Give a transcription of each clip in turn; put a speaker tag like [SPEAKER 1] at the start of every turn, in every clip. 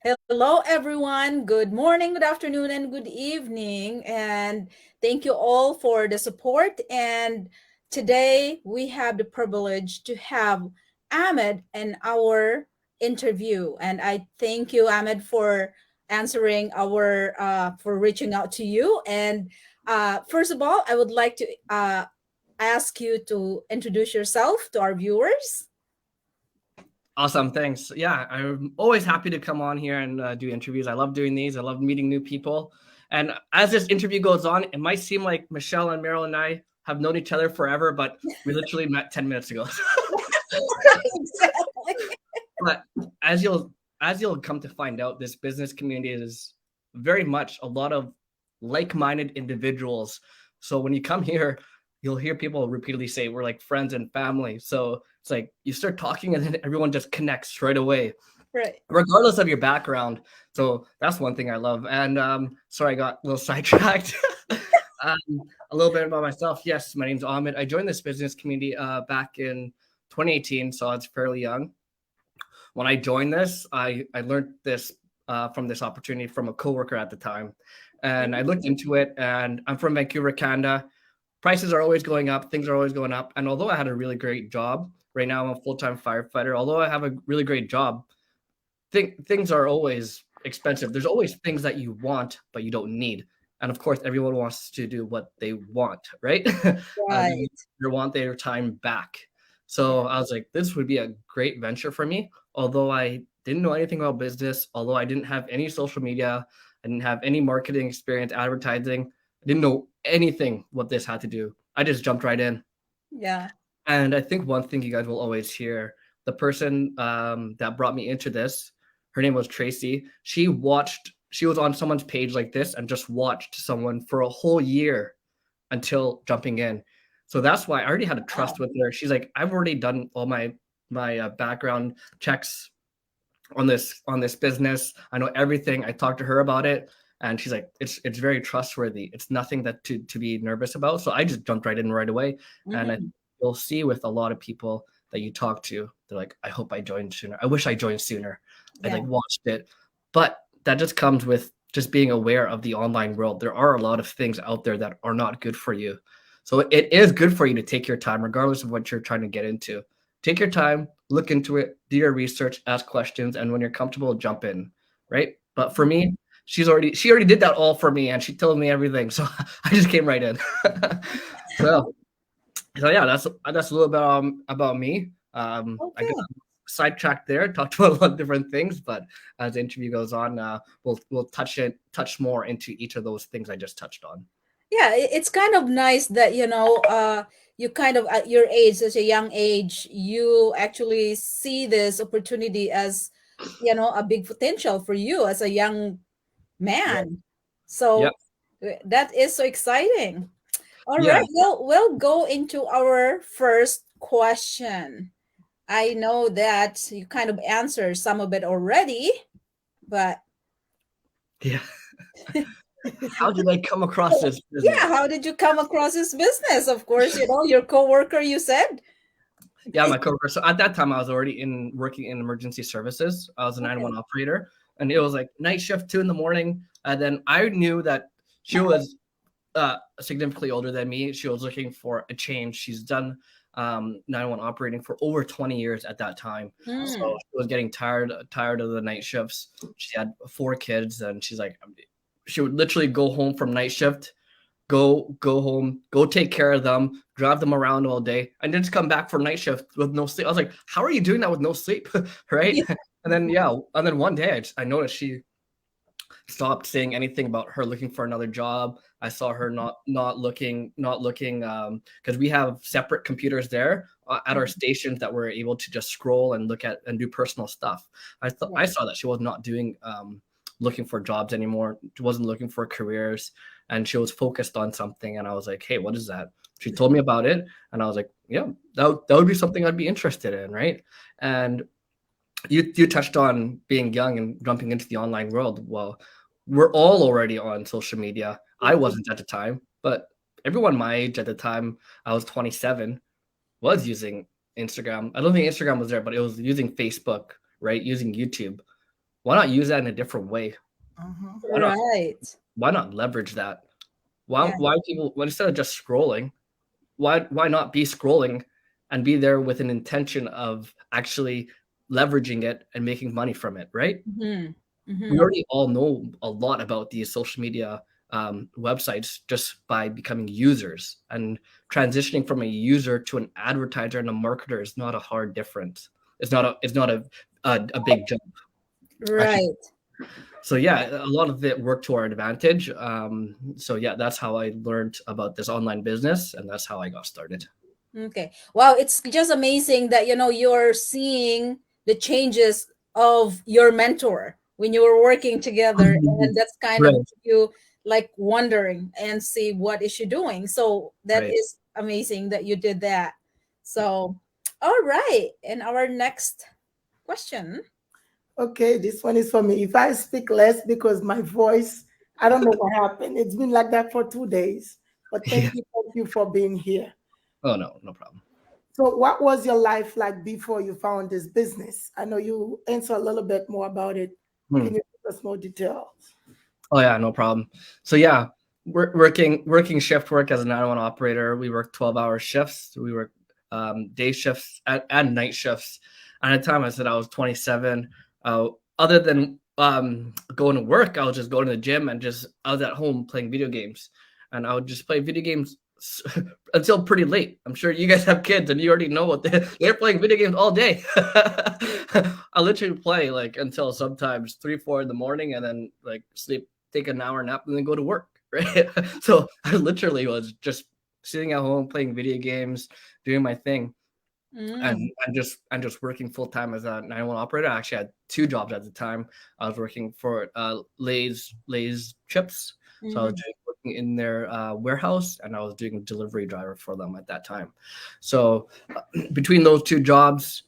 [SPEAKER 1] Hello, everyone. Good morning, good afternoon, and good evening. And thank you all for the support. And today we have the privilege to have Ahmed in our interview. And I thank you, Ahmed, for answering for reaching out to you. And first of all, I would like to ask you to introduce yourself to our viewers.
[SPEAKER 2] Awesome, thanks. Yeah, I'm always happy to come on here and do interviews. I love doing these. I love meeting new people. And as this interview goes on, it might seem like Michelle and Meryl and I have known each other forever, but we literally met 10 minutes ago.
[SPEAKER 1] Exactly.
[SPEAKER 2] But as you'll come to find out, this business community is very much a lot of like-minded individuals. So when you come here, you'll hear people repeatedly say we're like friends and family. So it's like you start talking and then everyone just connects right away,
[SPEAKER 1] Right.
[SPEAKER 2] regardless of your background. So that's one thing I love. And sorry, I got a little sidetracked. um, a little bit about myself. Yes, my name's Ahmed. I joined this business community back in 2018, so I was fairly young. When I joined this, I learned this from this opportunity from a coworker at the time, and I looked into it. And I'm from Vancouver, Canada. Prices are always going up, things are always going up. And although I had a really great job, right now I'm a full-time firefighter. Although I have a really great job, things are always expensive. There's always things that you want but you don't need. And of course, everyone wants to do what they want, right? They
[SPEAKER 1] Right.
[SPEAKER 2] want their time back. So I was like, this would be a great venture for me. Although I didn't know anything about business, although I didn't have any social media, I didn't have any marketing experience, advertising, I didn't know anything what this had to do. I just jumped right in.
[SPEAKER 1] Yeah.
[SPEAKER 2] And I think one thing you guys will always hear, the person that brought me into this, her name was Tracy. She was on someone's page like this and just watched someone for a whole year until jumping in. So that's why I already had a trust
[SPEAKER 1] Wow.
[SPEAKER 2] with her. She's like, I've already done all my background checks on this business. I know everything. I talked to her about it, and she's like, it's very trustworthy. It's nothing that to be nervous about. So I just jumped right in right away, and
[SPEAKER 1] Hmm.
[SPEAKER 2] you'll see with a lot of people that you talk to, they're like, I hope I joined sooner. I wish I joined sooner. I
[SPEAKER 1] Yeah.
[SPEAKER 2] like watched it, but that just comes with just being aware of the online world. There are a lot of things out there that are not good for you. So it is good for you to take your time, regardless of what you're trying to get into. Take your time, look into it, do your research, ask questions, and when you're comfortable, jump in, right? But for me, she already did that all for me, and she told me everything, so I just came right in. so so yeah, that's a little bit about me. I guess
[SPEAKER 1] Okay.
[SPEAKER 2] I'm sidetracked there, talked about a lot of different things, but as the interview goes on, we'll touch more into each of those things I just touched on.
[SPEAKER 1] Yeah, it's kind of nice that you kind of at your age, such a young age, you actually see this opportunity as a big potential for you as a young
[SPEAKER 2] Yep.
[SPEAKER 1] man.
[SPEAKER 2] Yep.
[SPEAKER 1] So that is so exciting. All
[SPEAKER 2] Yeah.
[SPEAKER 1] right, well, we'll go into our first question. I know that you kind of answered some of it already, but
[SPEAKER 2] Yeah. How did I come across
[SPEAKER 1] so,
[SPEAKER 2] this
[SPEAKER 1] yeah,
[SPEAKER 2] business?
[SPEAKER 1] how did you come across this business? Of course, your coworker, you said.
[SPEAKER 2] Yeah, my coworker. So at that time, I was already in working in emergency services. I was a
[SPEAKER 1] Okay.
[SPEAKER 2] 911 operator, and it was like night shift, 2 in the morning. And then I knew that she was significantly older than me. She was looking for a change. She's done 911 operating for over 20 years at that time, so
[SPEAKER 1] Mm.
[SPEAKER 2] she was getting tired of the night shifts. She had 4 kids, and she's like, she would literally go home from night shift, go home, go take care of them, drive them around all day, and then just come back for night shift with no sleep. I was like, how are you doing that with no sleep? Right?
[SPEAKER 1] Yeah.
[SPEAKER 2] And then yeah, and then one day I noticed she stopped saying anything about her looking for another job. I saw her not looking because we have separate computers there at our stations that we're able to just scroll and look at and do personal stuff. I
[SPEAKER 1] Right.
[SPEAKER 2] saw that she was not doing looking for jobs anymore. She wasn't looking for careers, and she was focused on something. And I was like, hey, what is that? She told me about it, and I was like, yeah, that would be something I'd be interested in, right? And you touched on being young and jumping into the online world. Well, we're all already on social media. I wasn't at the time, but everyone my age at the time, I was 27, was using Instagram. I don't think Instagram was there, but it was using Facebook, right? Using YouTube. Why not use that in a different way?
[SPEAKER 3] Mhm.
[SPEAKER 2] Why not
[SPEAKER 1] Right.
[SPEAKER 2] why not leverage that?
[SPEAKER 1] Yeah.
[SPEAKER 2] Why instead of just scrolling, why not be scrolling and be there with an intention of actually leveraging it and making money from it, right?
[SPEAKER 1] Mm-hmm.
[SPEAKER 2] We
[SPEAKER 1] Mm-hmm.
[SPEAKER 2] already all know a lot about these social media websites just by becoming users, and transitioning from a user to an advertiser and a marketer is not a hard difference. It's not a big jump. Actually,
[SPEAKER 1] Right.
[SPEAKER 2] so yeah, a lot of it worked to our advantage. So yeah, that's how I learned about this online business, and that's how I got started.
[SPEAKER 1] Okay. Wow, it's just amazing that you're seeing the changes of your mentor when you were working together, and that's kind of
[SPEAKER 2] Right,
[SPEAKER 1] you like wondering and see what is she doing. So that
[SPEAKER 2] right.
[SPEAKER 1] is amazing that you did that. So, all right. And our next question.
[SPEAKER 3] Okay, this one is for me. If I speak less because my voice, I don't know what happened. It's been like that for 2 days. But
[SPEAKER 2] Yeah.
[SPEAKER 3] thank you for being here.
[SPEAKER 2] Oh no, no problem.
[SPEAKER 3] So, what was your life like before you found this business? I know you answer a little bit more about it.
[SPEAKER 2] Hmm.
[SPEAKER 3] Can you give us more details?
[SPEAKER 2] Oh yeah, no problem. So yeah, working shift work as a 911 operator. We work 12-hour shifts. We work day shifts and night shifts. And at the time, I said I was 27. Uh, Other than going to work, I was just going to the gym and just I was at home playing video games, and I would just play video games until pretty late. I'm sure you guys have kids and you already know what they're playing video games all day. I literally play like until sometimes 3, 4 in the morning, and then like sleep, take an hour nap, and then go to work. Right. So I literally was just sitting at home playing video games, doing my thing, and
[SPEAKER 1] Mm,
[SPEAKER 2] and just working full time as a 911 operator. I actually had two jobs at the time. I was working for Lay's Chips, so I was
[SPEAKER 1] mm-hmm.
[SPEAKER 2] working in their warehouse, and I was doing a delivery driver for them at that time. So between those two jobs,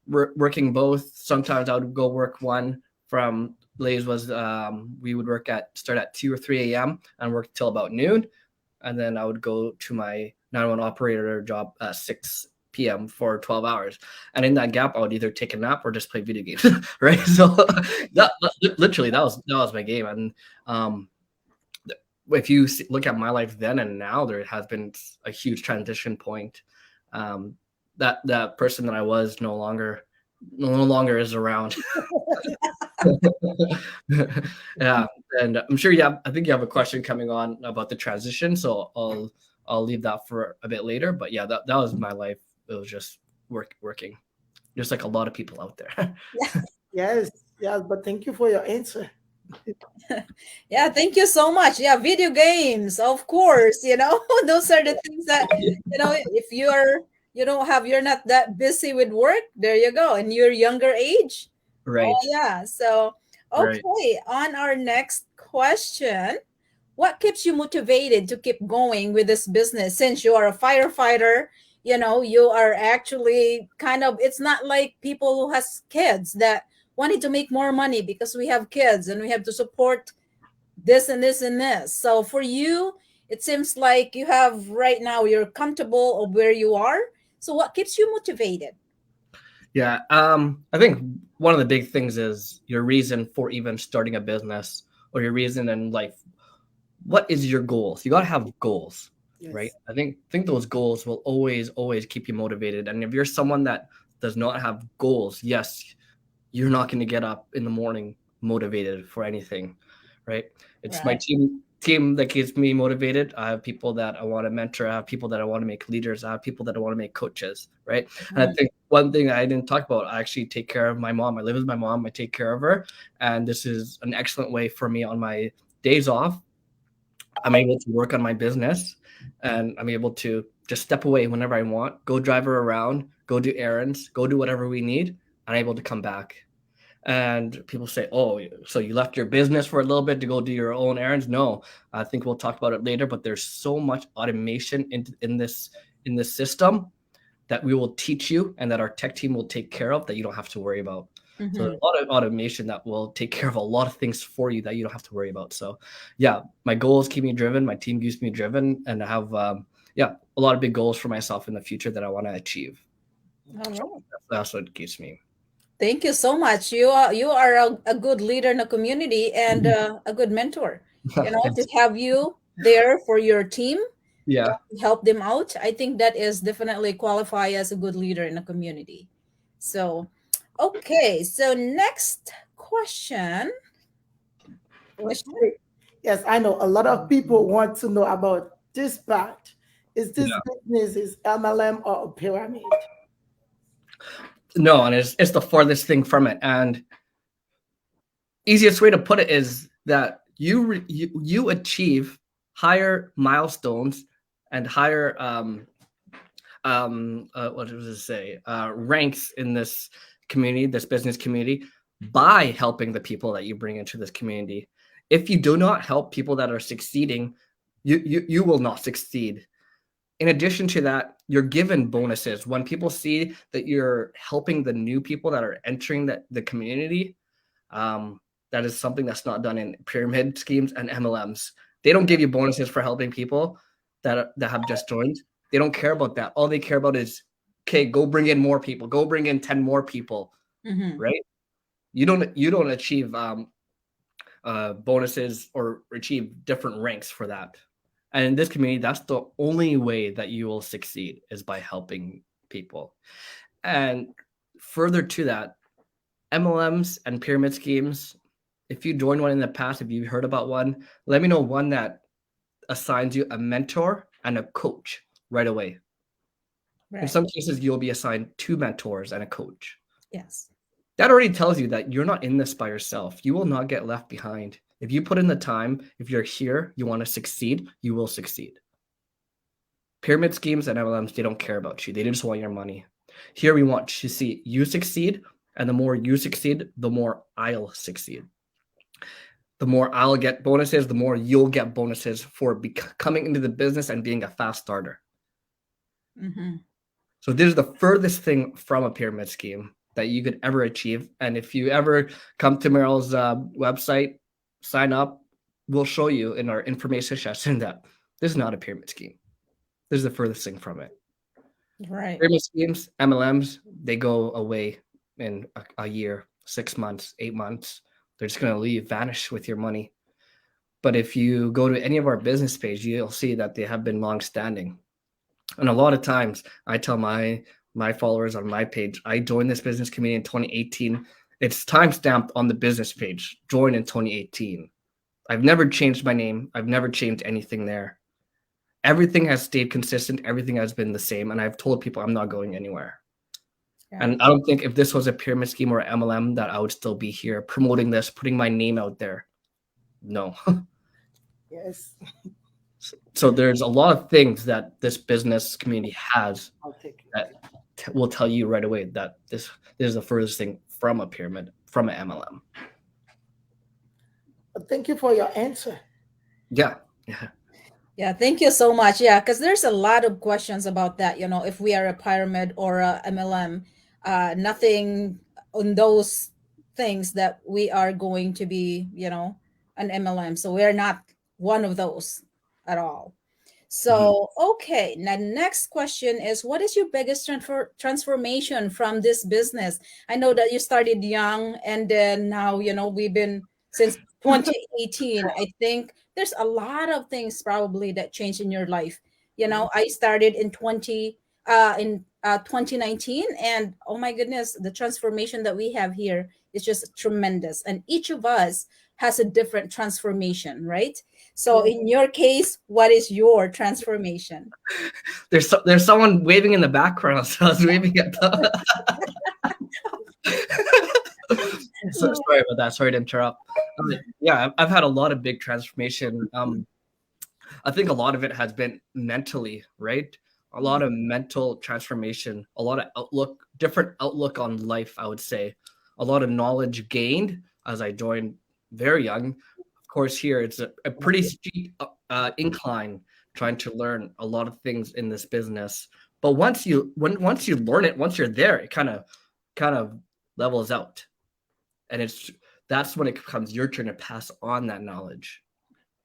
[SPEAKER 2] working both, sometimes I would go work one from Lay's was we would start at 2 or 3 a.m. and work till about noon, and then I would go to my 911 operator job at 6 p.m. for 12 hours. And in that gap, I would either take a nap or just play video games, right? So literally that was my game. And um, if you look at my life then and now, there has been a huge transition point. Um, that person that I was no longer is around. Yeah, and I'm sure I think you have a question coming on about the transition, so I'll leave that for a bit later. But yeah, that was my life. It was just working, just like a lot of people out there.
[SPEAKER 3] Yes, yes, but thank you for your answer.
[SPEAKER 1] Yeah, thank you so much. Yeah, video games, of course, those are the things that, if you're not that busy with work, there you go. And your younger age. Oh,
[SPEAKER 2] Right,
[SPEAKER 1] yeah. So,
[SPEAKER 2] right.
[SPEAKER 1] okay, on our next question, what keeps you motivated to keep going with this business since you are a firefighter? You are actually kind of, it's not like people who has kids that wanted to make more money because we have kids and we have to support this and this and this. So for you, it seems like you have right now, you're comfortable of where you are. So what keeps you motivated?
[SPEAKER 2] Yeah, I think one of the big things is your reason for even starting a business, or your reason in life. What is your goals? You got to have goals, right?
[SPEAKER 3] Yes.
[SPEAKER 2] I think those goals will always keep you motivated. And if you're someone that does not have goals, yes, you're not going to get up in the morning motivated for anything, right? It's my
[SPEAKER 1] Right.
[SPEAKER 2] team that keeps me motivated. I have people that I want to mentor. I have people that I want to make leaders. I have people that I want to make coaches, right? And I
[SPEAKER 1] Mhm.
[SPEAKER 2] think one thing I didn't talk about, I actually take care of my mom. I live with my mom. I take care of her, and this is an excellent way for me on my days off. I'm able to work on my business, and I'm able to just step away whenever I want, go drive her around, go do errands, go do whatever we need, and I'm able to come back. And people say, "Oh, so you left your business for a little bit to go do your own errands?" No, I think we'll talk about it later. But there's so much automation in this system that we will teach you, and that our tech team will take care of, that you don't have to worry about. So there's
[SPEAKER 1] Mhm.
[SPEAKER 2] a lot of automation that will take care of a lot of things for you that you don't have to worry about. So yeah, my goals keep me driven. My team keeps me driven, and I have yeah, a lot of big goals for myself in the future that I want to achieve.
[SPEAKER 1] All
[SPEAKER 2] So
[SPEAKER 1] right.
[SPEAKER 2] that's what keeps me.
[SPEAKER 1] Thank you so much. You are a good leader in the community and a good mentor. You know, to
[SPEAKER 2] Thanks.
[SPEAKER 1] have you there for your team,
[SPEAKER 2] Yeah.
[SPEAKER 1] to help them out, I think that is definitely qualify as a good leader in the community. So, okay. So next question. Question.
[SPEAKER 3] Okay. Yes, I know a lot of people want to know about this part. Is this
[SPEAKER 2] Yeah.
[SPEAKER 3] business is MLM or a pyramid?
[SPEAKER 2] No, and it's the farthest thing from it. And easiest way to put it is that you achieve higher milestones and higher what does it say ranks in this community, this business community, by helping the people that you bring into this community. If you do not help people that are succeeding, you will not succeed. In addition to that, you're given bonuses when people see that you're helping the new people that are entering the community. um, that is something that's not done in pyramid schemes and MLMs. They don't give you bonuses for helping people that have just joined. They don't care about that. All they care about is, okay, go bring in more people. Go bring in 10 more people,
[SPEAKER 1] Mm-hmm.
[SPEAKER 2] right? You don't achieve bonuses or achieve different ranks for that. And in this community, that's the only way that you will succeed is by helping people. And further to that, MLMs and pyramid schemes, if you joined one in the past, if you heard about one, let me know one that assigns you a mentor and a coach right away. In
[SPEAKER 1] Right.
[SPEAKER 2] some cases, you'll be assigned two mentors and a coach.
[SPEAKER 1] Yes.
[SPEAKER 2] That already tells you that you're not in this by yourself. You will not get left behind. If you put in the time, if you're here, you want to succeed, you will succeed. Pyramid schemes and MLMs, they don't care about you. They just want your money. Here, we want to see you succeed. And the more you succeed, the more I'll succeed. The more I'll get bonuses, the more you'll get bonuses for coming into the business and being a fast starter.
[SPEAKER 1] Mm-hmm.
[SPEAKER 2] So this is the furthest thing from a pyramid scheme that you could ever achieve. And if you ever come to Merrill's website, sign up, we'll show you in our information session that this is not a pyramid scheme. This is the furthest thing from it.
[SPEAKER 1] Right.
[SPEAKER 2] Pyramid schemes, MLMs, they go away in a year, 6 months, 8 months. They're just going to leave, vanish with your money. But if you go to any of our business page, you'll see that they have been long standing. And a lot of times I tell my followers on my page, I joined this business community in 2018. It's time stamped on the business page, join in 2018. I've never changed my name. I've never changed anything there. Everything has stayed consistent. Everything has been the same. And I've told people I'm not going anywhere.
[SPEAKER 1] Yeah.
[SPEAKER 2] And I don't think if this was a pyramid scheme or MLM that I would still be here promoting this, putting my name out there. No.
[SPEAKER 3] Yes,
[SPEAKER 2] So there's a lot of things that this business community has
[SPEAKER 3] I'll take it.
[SPEAKER 2] that will tell you right away that this is the furthest thing from a pyramid, from an MLM.
[SPEAKER 3] But thank you for your answer.
[SPEAKER 2] Yeah. Yeah.
[SPEAKER 1] Yeah, thank you so much. Yeah, because there's a lot of questions about that. You know, if we are a pyramid or a MLM, nothing on those things that we are going to be, an MLM. So we're not one of those at all.
[SPEAKER 2] Mhm.
[SPEAKER 1] So, okay, now next question is what is your biggest transformation from this business? I know that you started young and then now, we've been since 2018. I think there's a lot of things probably that changed in your life. I started in 2019 and oh my goodness, the transformation that we have here is just tremendous. And each of us has a different transformation, right? So
[SPEAKER 3] Yes.
[SPEAKER 1] in your case, what is your transformation?
[SPEAKER 2] There's someone waving in the background, so I was waving at the. So, sorry about that. Sorry to interrupt. Yeah, I've had a lot of big transformation. I think a lot of it has been mentally, right? A lot of mental transformation, a lot of different outlook on life, I would say. A lot of knowledge gained as I joined very young. Of course, here it's a pretty steep incline trying to learn a lot of things in this business. But once you learn it, once you're there, it kind of levels out. And that's when it becomes your turn to pass on that knowledge.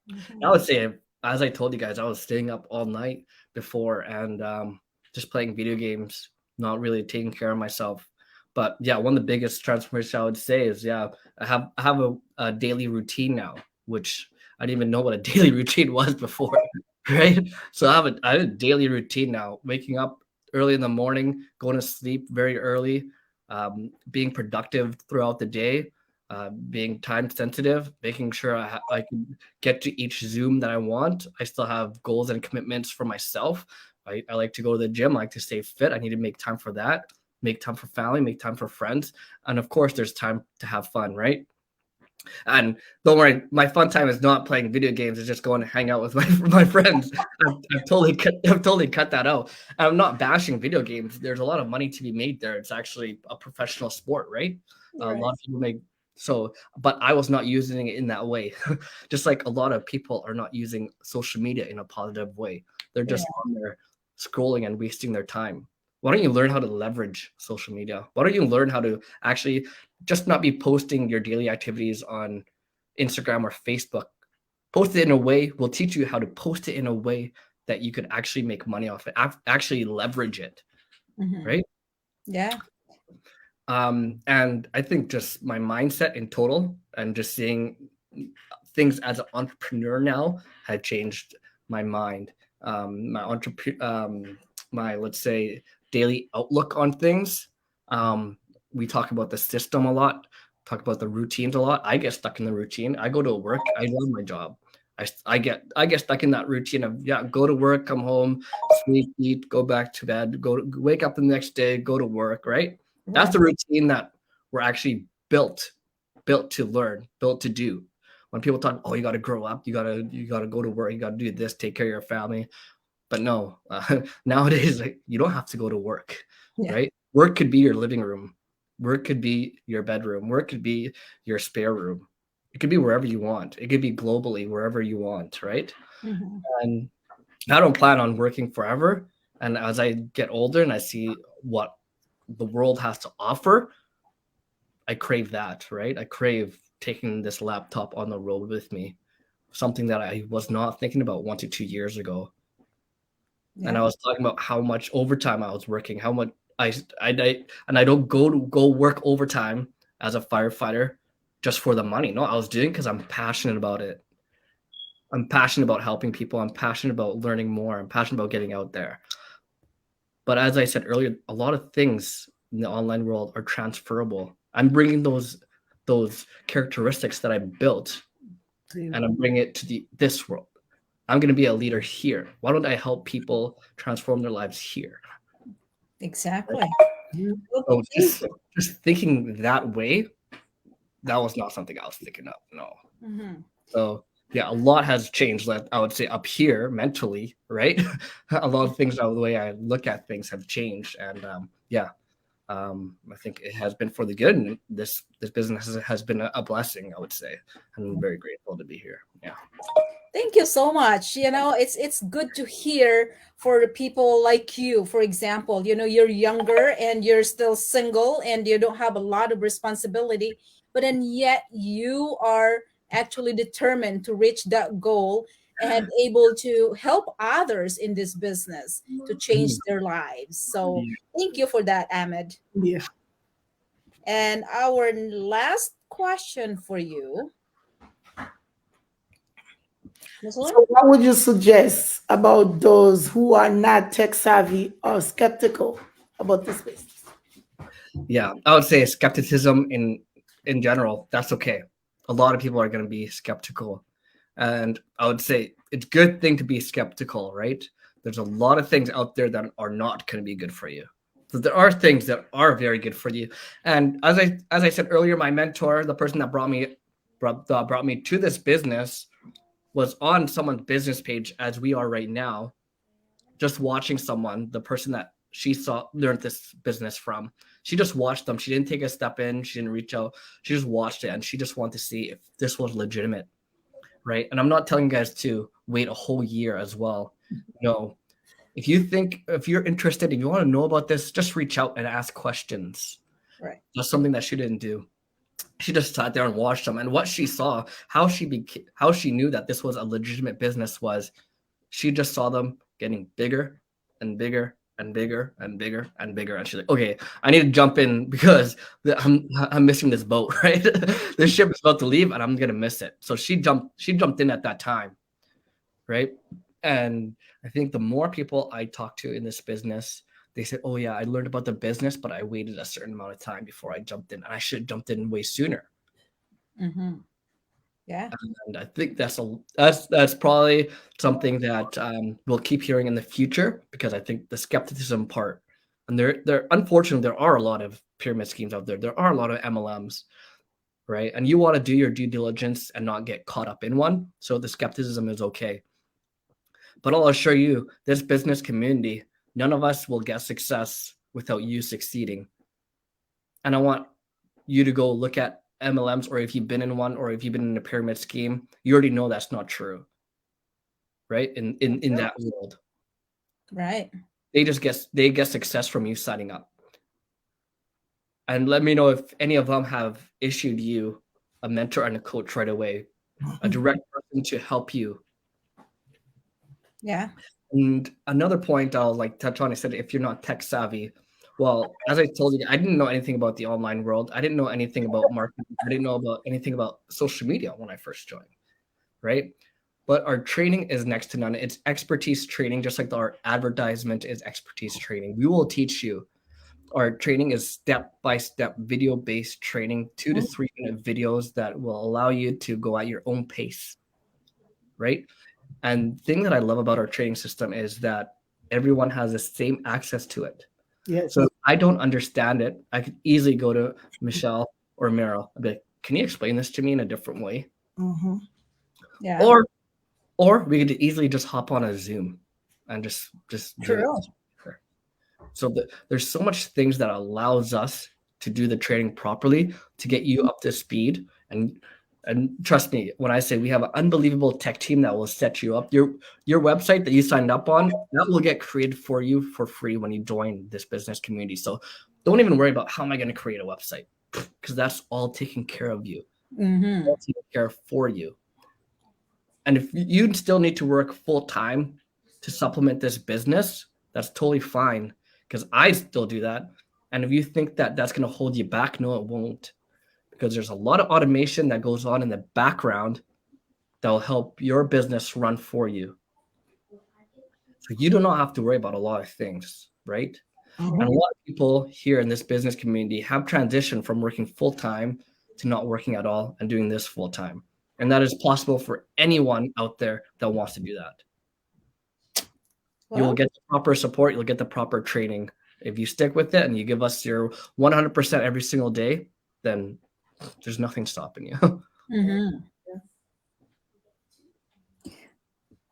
[SPEAKER 2] I
[SPEAKER 1] Mhm.
[SPEAKER 2] would say, as I told you guys, I was staying up all night before and just playing video games, not really taking care of myself. But yeah, one of the biggest transformations I would say is, yeah, I have a daily routine now, which I didn't even know what a daily routine was before, right? So I have a daily routine now, waking up early in the morning, going to sleep very early, being productive throughout the day, being time sensitive, making sure I can get to each Zoom that I want. I still have goals and commitments for myself. I like to go to the gym. I like to stay fit. I need to make time for that, make time for family, make time for friends. And of course, there's time to have fun, right? And don't worry, my fun time is not playing video games. It's just going to hang out with my friends. I've totally cut that out. And I'm not bashing video games. There's a lot of money to be made there. It's actually a professional sport, right? A
[SPEAKER 1] Right.
[SPEAKER 2] lot of people make so, but I was not using it in that way. Just like a lot of people are not using social media in a positive way. They're
[SPEAKER 1] Yeah.
[SPEAKER 2] just on there scrolling and wasting their time. Why don't you learn how to leverage social media? Why don't you learn how to actually just not be posting your daily activities on Instagram or Facebook? Post it in a way, we'll teach you how to post it in a way that you could actually make money off it, actually leverage it,
[SPEAKER 1] Hmm.
[SPEAKER 2] right?
[SPEAKER 1] Yeah.
[SPEAKER 2] And I think just my mindset in total and just seeing things as an entrepreneur now had changed my mind. My let's say daily outlook on things. We talk about the system a lot, talk about the routines a lot. I get stuck in the routine. I go to work. I love my job. I get stuck in that routine of, yeah, go to work, come home, sleep, eat, go back to bed, wake up the next day, go to work, right? That's
[SPEAKER 1] Right.
[SPEAKER 2] the routine that we're actually built to learn, built to do. When people talk, oh, you got to grow up, you got to go to work, you got to do this, take care of your family. But no, nowadays, like, you don't have to go to work,
[SPEAKER 1] Yeah.
[SPEAKER 2] right? Work could be your living room. Work could be your bedroom. Work could be your spare room. It could be wherever you want. It could be globally, wherever you want, right?
[SPEAKER 1] Hmm.
[SPEAKER 2] And I don't plan on working forever. And as I get older and I see what the world has to offer, I crave that, right? I crave taking this laptop on the road with me, something that I was not thinking about 1 to 2 years ago. And
[SPEAKER 1] Yeah.
[SPEAKER 2] I was talking about how much overtime I was working, how much and I don't go work overtime as a firefighter just for the money. No, I was doing because I'm passionate about it. I'm passionate about helping people. I'm passionate about learning more. I'm passionate about getting out there. But as I said earlier, a lot of things in the online world are transferable. I'm bringing those characteristics that I built
[SPEAKER 3] See,
[SPEAKER 2] and I'm bringing it to this world. I'm going to be a leader here. Why don't I help people transform their lives here?
[SPEAKER 1] Exactly.
[SPEAKER 3] yeah,
[SPEAKER 1] Well,
[SPEAKER 2] So
[SPEAKER 1] thank
[SPEAKER 2] just thinking that way, that was not something I was thinking of. No.
[SPEAKER 1] you. Hmm.
[SPEAKER 2] So yeah, a lot has changed. I would say up here mentally, right? A lot of things, the way I look at things have changed, and yeah, I think it has been for the good. And this business has been a blessing, I would say. I'm very grateful to be here. Yeah.
[SPEAKER 1] Thank you so much. It's good to hear for the people like you. For example, you're younger and you're still single and you don't have a lot of responsibility, but then yet you are actually determined to reach that goal and able to help others in this business to change their lives. So thank you for that, Ahmed.
[SPEAKER 3] yeah.
[SPEAKER 1] And our last question for you, Muslim?
[SPEAKER 3] So, what would you suggest about those who are not tech savvy or skeptical about this business?
[SPEAKER 2] Yeah, I would say skepticism in general, that's okay. A lot of people are going to be skeptical, and I would say it's a good thing to be skeptical, right? There's a lot of things out there that are not going to be good for you. So there are things that are very good for you. And as I said earlier, my mentor, the person that brought me to this business, was on someone's business page as we are right now, just watching someone, the person that she saw learned this business from. She just watched them. She didn't take a step in. She didn't reach out. She just watched it and she just wanted to see if this was legitimate, right? And I'm not telling you guys to wait a whole year as well. No. If you're interested, if you want to know about this, just reach out and ask questions.
[SPEAKER 1] Right.
[SPEAKER 2] That's something that she didn't do. She just sat there and watched them. And what she saw, how she knew that this was a legitimate business was she just saw them getting bigger and bigger and bigger and bigger and bigger. And she's like, okay, I need to jump in because I'm missing this boat, right? This ship is about to leave and I'm gonna miss it. So she jumped in at that time, right? And I think the more people I talk to in this business, they said, oh yeah, I learned about the business, but I waited a certain amount of time before I jumped in, and I should have jumped in way sooner.
[SPEAKER 1] Mm-hmm. Yeah.
[SPEAKER 2] And I think that's probably something that we'll keep hearing in the future, because I think the skepticism part, and there unfortunately there are a lot of pyramid schemes out there. There are a lot of MLMs, right? And you want to do your due diligence and not get caught up in one. So the skepticism is okay. But I'll assure you, this business community, none of us will get success without you succeeding. And I want you to go look at MLMs, or if you've been in one, or if you've been in a pyramid scheme, you already know that's not true, right? In that world,
[SPEAKER 1] Right.
[SPEAKER 2] they get success from you signing up. And let me know if any of them have issued you a mentor and a coach right away, a direct person to help you.
[SPEAKER 1] Yeah.
[SPEAKER 2] And another point I'll like touch on, I said if you're not tech savvy, well, as I told you, I didn't know anything about the online world. I didn't know anything about marketing. I didn't know about anything about social media when I first joined, right? But our training is next to none. It's expertise training, just like our advertisement is expertise training. We will teach you. Our training is step-by-step video-based training, 2 to 3 minute videos that will allow you to go at your own pace, right? And the thing that I love about our training system is that everyone has the same access to it.
[SPEAKER 3] Yes.
[SPEAKER 2] So if I don't understand it, I could easily go to Michelle or Meryl and be like, can you explain this to me in a different way?
[SPEAKER 3] Mm-hmm.
[SPEAKER 1] Yeah.
[SPEAKER 2] Or we could easily just hop on a Zoom and just do it.
[SPEAKER 1] True.
[SPEAKER 2] So there's so much things that allows us to do the training properly to get you up to speed. And trust me when I say we have an unbelievable tech team that will set you up. Your website that you signed up on, that will get created for you for free when you join this business community. So don't even worry about how am I going to create a website, because that's all taken care of you.
[SPEAKER 1] Mm-hmm.
[SPEAKER 2] All taken care of for you. And if you still need to work full time to supplement this business, that's totally fine, because I still do that. And if you think that that's going to hold you back, no, it won't, because there's a lot of automation that goes on in the background that will help your business run for you. So you do not have to worry about a lot of things, right?
[SPEAKER 3] Mm-hmm.
[SPEAKER 2] And a lot of people here in this business community have transitioned from working full time to not working at all and doing this full time. And that is possible for anyone out there that wants to do that. You will
[SPEAKER 1] Well,
[SPEAKER 2] get the proper support. You'll get the proper training. If you stick with it and you give us your 100% every single day, then there's nothing stopping you.
[SPEAKER 1] mm-hmm.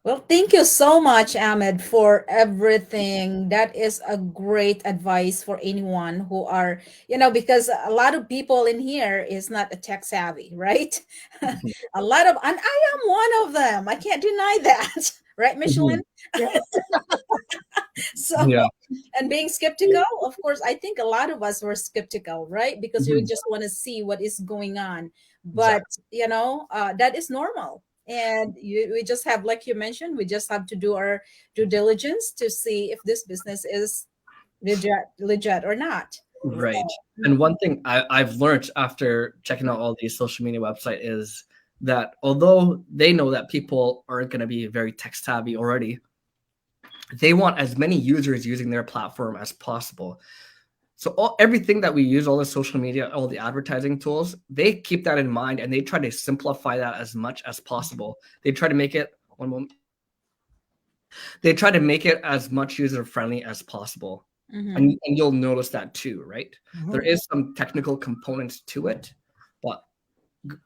[SPEAKER 1] Well, thank you so much, Ahmed, for everything. That is a great advice for anyone who are, because a lot of people in here is not a tech savvy, right? A lot of, and I am one of them. I can't deny that, right, Michelin?
[SPEAKER 3] Yes.
[SPEAKER 1] So,
[SPEAKER 2] Yeah.
[SPEAKER 1] and being skeptical, of course, I think a lot of us were skeptical, right? Because you
[SPEAKER 2] Mhm.
[SPEAKER 1] just want to see what is going on. But,
[SPEAKER 2] Exactly.
[SPEAKER 1] that is normal. And we just have, like you mentioned, we just have to do our due diligence to see if this business is legit or not.
[SPEAKER 2] Right.
[SPEAKER 1] Mm.
[SPEAKER 2] And one thing I've learned after checking out all these social media websites is that although they know that people aren't going to be very tech savvy already, they want as many users using their platform as possible. So everything that we use, all the social media, all the advertising tools, they keep that in mind and they try to simplify that as much as possible. They try to make it one moment. They try to make it as much user friendly as possible.
[SPEAKER 1] Mm-hmm.
[SPEAKER 2] And you'll notice that too, right?
[SPEAKER 3] Mm-hmm.
[SPEAKER 2] There is some technical components to it, but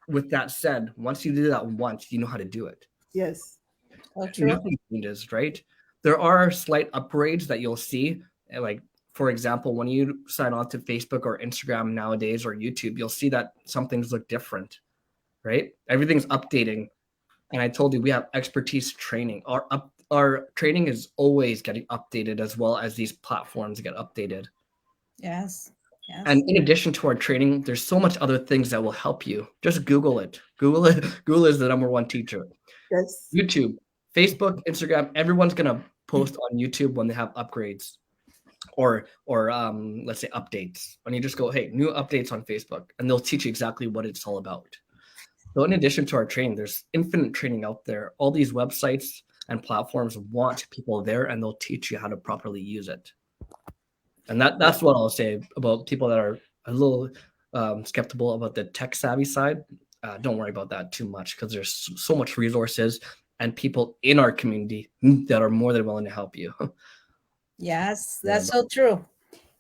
[SPEAKER 2] with that said, once you do that once, you know how to do it.
[SPEAKER 3] Yes.
[SPEAKER 1] Oh, true.
[SPEAKER 2] Nothing changes, right? There are slight upgrades that you'll see, like for example, when you sign on to Facebook or Instagram nowadays or YouTube, you'll see that some things look different, right? Everything's updating. And I told you we have expertise training. Our training is always getting updated as well as these platforms get updated.
[SPEAKER 1] Yes. Yes.
[SPEAKER 2] And in addition to our training, there's so much other things that will help you. Just Google it. Google it. Google is the number one teacher.
[SPEAKER 3] Yes.
[SPEAKER 2] YouTube, Facebook, Instagram, everyone's gonna post on YouTube when they have upgrades. or let's say updates, and you just go, hey, new updates on Facebook, and they'll teach you exactly what it's all about. So in addition to our training, there's infinite training out there. All these websites and platforms want people there, and they'll teach you how to properly use it. And that's what I'll say about people that are a little skeptical about the tech savvy side. Don't worry about that too much, because there's so much resources and people in our community that are more than willing to help you.
[SPEAKER 1] Yes,
[SPEAKER 2] Yeah,
[SPEAKER 1] that's so true.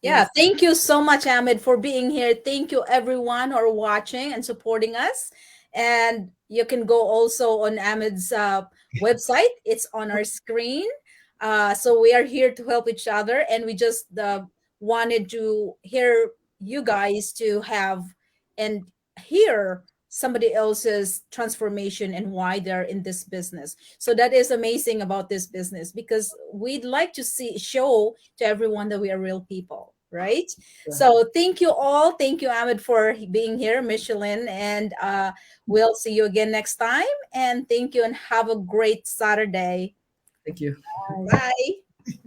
[SPEAKER 1] Yeah,
[SPEAKER 3] Yes.
[SPEAKER 1] thank you so much, Ahmed, for being here. Thank you, everyone who are watching and supporting us. And you can go also on Ahmed's website. It's on our screen. So we are here to help each other, and we just wanted to hear you guys to have and hear somebody else's transformation and why they're in this business. So that is amazing about this business, because we'd like to see show to everyone that we are real people, right?
[SPEAKER 2] yeah.
[SPEAKER 1] So thank you all. Thank you, Ahmed, for being here, Michelin, and we'll see you again next time. And thank you, and have a great Saturday.
[SPEAKER 2] Thank you.
[SPEAKER 3] Bye.
[SPEAKER 1] Bye.